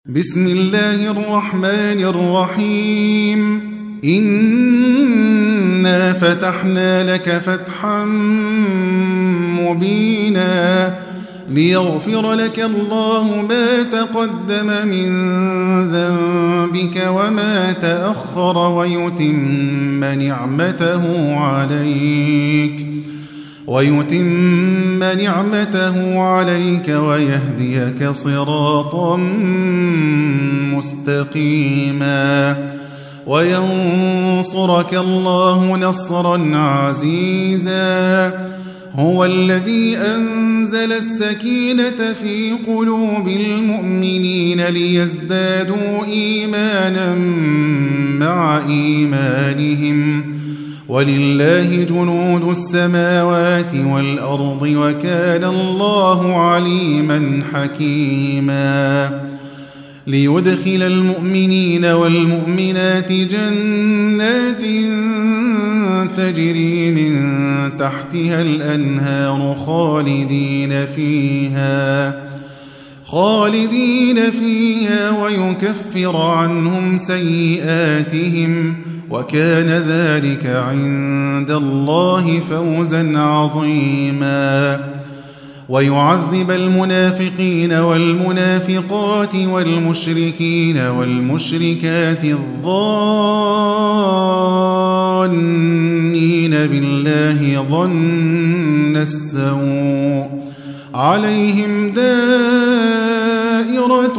بسم الله الرحمن الرحيم إنا فتحنا لك فتحا مبينا ليغفر لك الله ما تقدم من ذنبك وما تأخر ويتم نعمته عليك ويهديك صراطا مستقيما وينصرك الله نصرا عزيزا هو الذي أنزل السكينة في قلوب المؤمنين ليزدادوا إيمانا مع إيمانهم ولله جنود السماوات والأرض وكان الله عليما حكيما ليدخل المؤمنين والمؤمنات جنات تجري من تحتها الأنهار خالدين فيها ويكفر عنهم سيئاتهم وكان ذلك عند الله فوزا عظيما ويعذب المنافقين والمنافقات والمشركين والمشركات الظانين بالله ظن السوء عليهم دائرة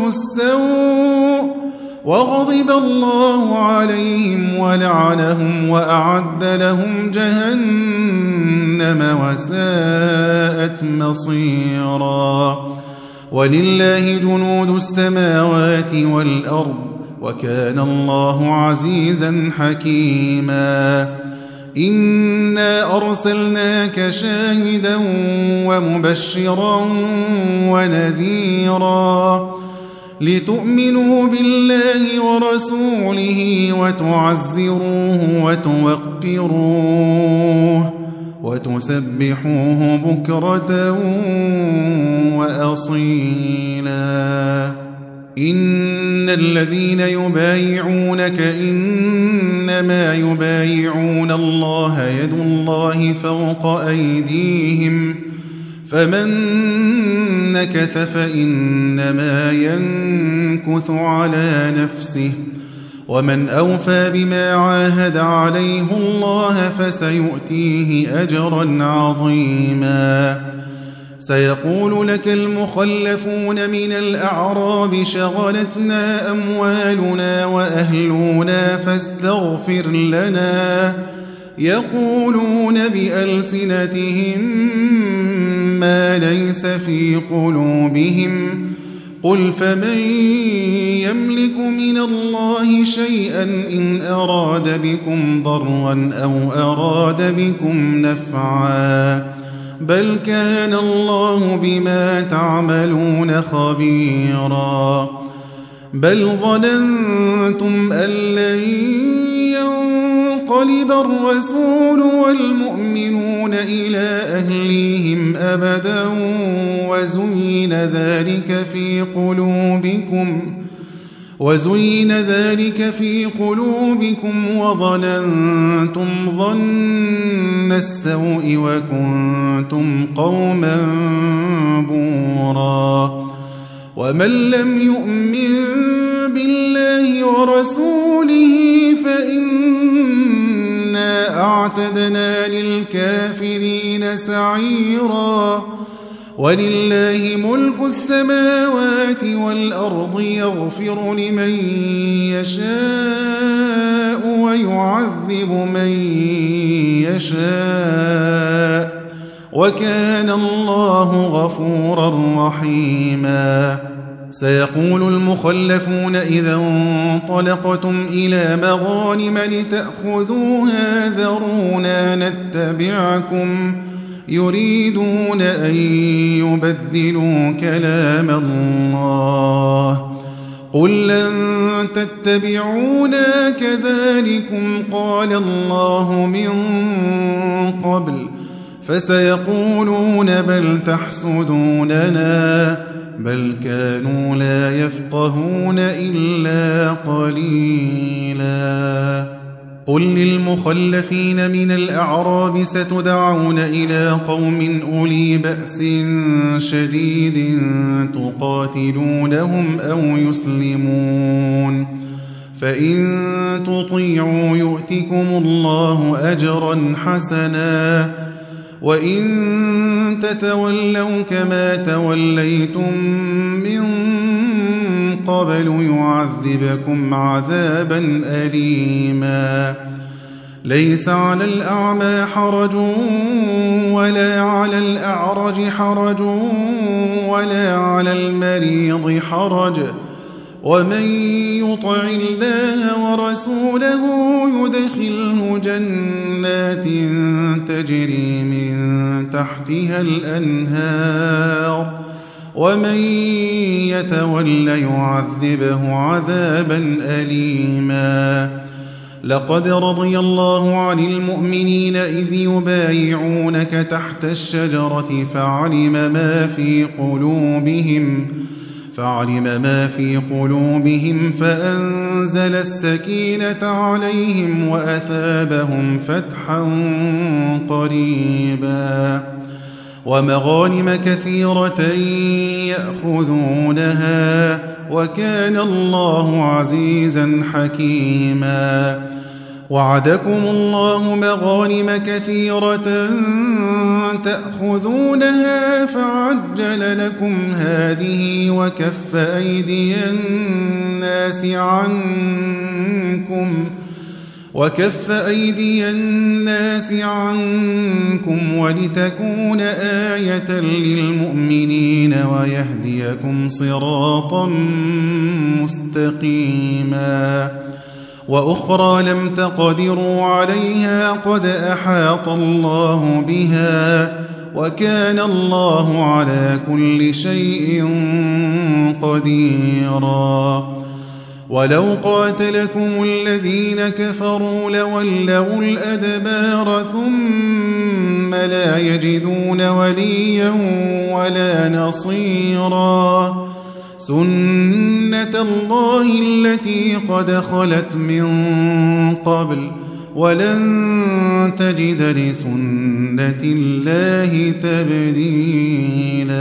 السوء وغضب الله عليهم ولعنهم وأعد لهم جهنم وساءت مصيرا ولله جنود السماوات والأرض وكان الله عزيزا حكيما إنا أرسلناك شاهدا ومبشرا ونذيرا لتؤمنوا بالله ورسوله وتعزروه وتوقروه وتسبحوه بكرة وأصيلا إن الذين يبايعونك إنما يبايعون الله يد الله فوق أيديهم فمن نكث فإنما ينكث على نفسه ومن أوفى بما عاهد عليه الله فسيؤتيه أجرا عظيما سيقول لك المخلفون من الأعراب شغلتنا أموالنا وأهلنا فاستغفر لنا يقولون بألسنتهم ما ليس في قلوبهم قل فمن يملك من الله شيئا إن أراد بكم ضرا أو أراد بكم نفعا بل كان الله بما تعملون خبيرا بل ظننتم أن لن ينقلب الرسول والمؤمنون إلى أهليهم أبدا وزين ذلك في قلوبكم وظننتم ظن السوء وكنتم قوما بورا ومن لم يؤمن بالله ورسوله فإنا أعتدنا للكافرين سعيرا ولله ملك السماوات والأرض يغفر لمن يشاء ويعذب من يشاء وكان الله غفورا رحيما سيقول المخلفون إذا انطلقتم إلى مغانم لتأخذوها ذرونا نتبعكم يريدون أن يبدلوا كلام الله قل لن تتبعونا كذلكم قال الله من قبل فسيقولون بل تحسدوننا بل كانوا لا يفقهون إلا قليلا. قل للمخلفين من الأعراب ستدعون إلى قوم أولي بأس شديد تقاتلونهم أو يسلمون، فإن تطيعوا يؤتكم الله أجرا حسنا، وإن تتولوا كما توليتم من قبل يعذبكم عذابا أليما. ليس على الأعمى حرج ولا على الأعرج حرج ولا على المريض حرج، ومن يطع الله ورسوله يدخله جنات تجري من تحتها الأنهار، ومن يتول يعذبه عذابا أليما. لقد رضي الله عن المؤمنين إذ يبايعونك تحت الشجرة فعلم ما في قلوبهم فأنزل السكينة عليهم وأثابهم فتحا قريبا، ومغانم كثيرة يأخذونها، وكان الله عزيزا حكيما. وعدكم الله مغانم كثيرة تأخذونها فعجل لكم هذه وكف أيدي الناس عنكم ولتكون آية للمؤمنين ويهديكم صراطا مستقيما. وأخرى لم تقدروا عليها قد أحاط الله بها، وكان الله على كل شيء قديرا. ولو قاتلكم الذين كفروا لولوا الأدبار ثم لا يجدون وليا ولا نصيرا. سنة الله التي قد خلت من قبل ولن تجد لسنة الله تبديلا.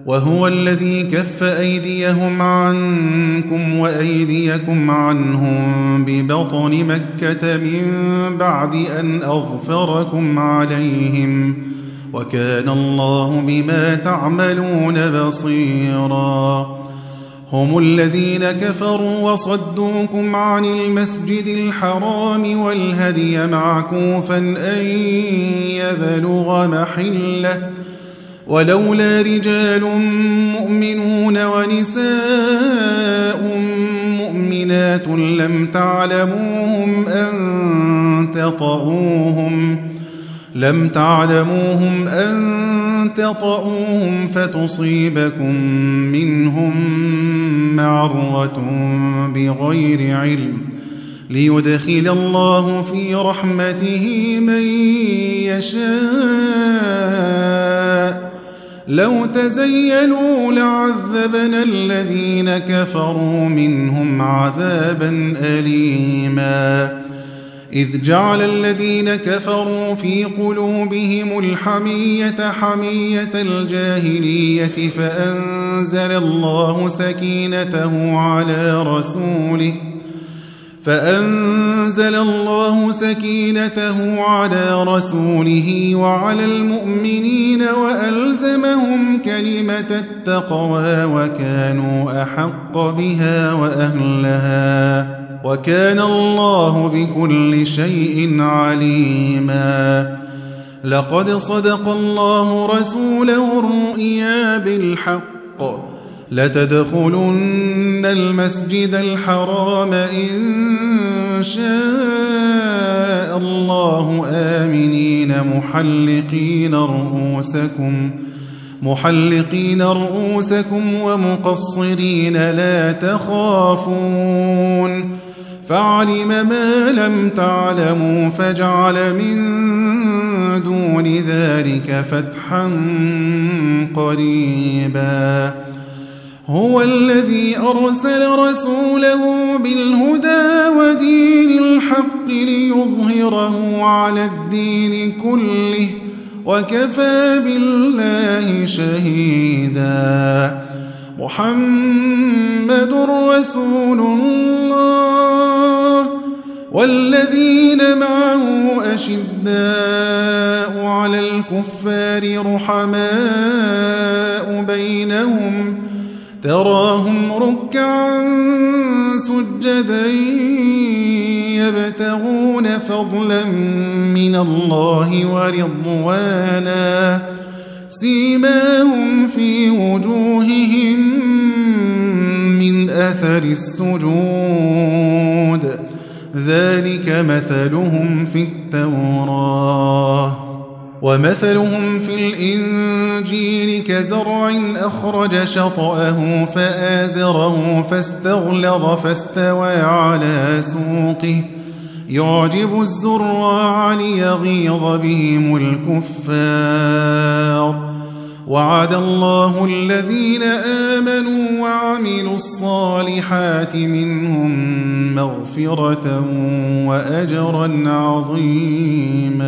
وهو الذي كف أيديهم عنكم وأيديكم عنهم ببطن مكة من بعد أن أظفركم عليهم، وكان الله بما تعملون بصيرا. هم الذين كفروا وصدوكم عن المسجد الحرام والهدي معكوفا أن يبلغ محله، ولولا رجال مؤمنون ونساء مؤمنات لم تعلموهم أن تطؤوهم فتصيبكم منهم معرة بغير علم، ليدخل الله في رحمته من يشاء. لو تزيلوا لعذبنا الذين كفروا منهم عذابا أليما. إذ جعل الذين كفروا في قلوبهم الحمية حمية الجاهلية فأنزل الله سكينته على رسوله وعلى المؤمنين وألزمهم كلمة التقوى وكانوا أحق بها وأهلها، وكان الله بكل شيء عليما. لقد صدق الله رسوله الرؤيا بالحق، لتدخلن المسجد الحرام إن شاء الله آمنين محلقين رؤوسكم ومقصرين لا تخافون، فعلم ما لم تعلموا فجعل من دون ذلك فتحا قريبا. هو الذي أرسل رسوله بالهدى ودين الحق ليظهره على الدين كله وكفى بالله شهيدا. محمد رسول الله والذين معه أشداء على الكفار رحماء بينهم تراهم ركعا سجدا يبتغون فضلا من الله ورضوانا سيماهم في وجوههم من أثر السجود ذلك مثلهم في التوراة ومثلهم في الإنجيل كزرع أخرج شطأه فآزره فاستغلظ فاستوى على سوقه يعجب الزراع ليغيظ بهم الكفار. وعد الله الذين آمنوا وعملوا الصالحات منهم مغفرة وأجرا عظيما.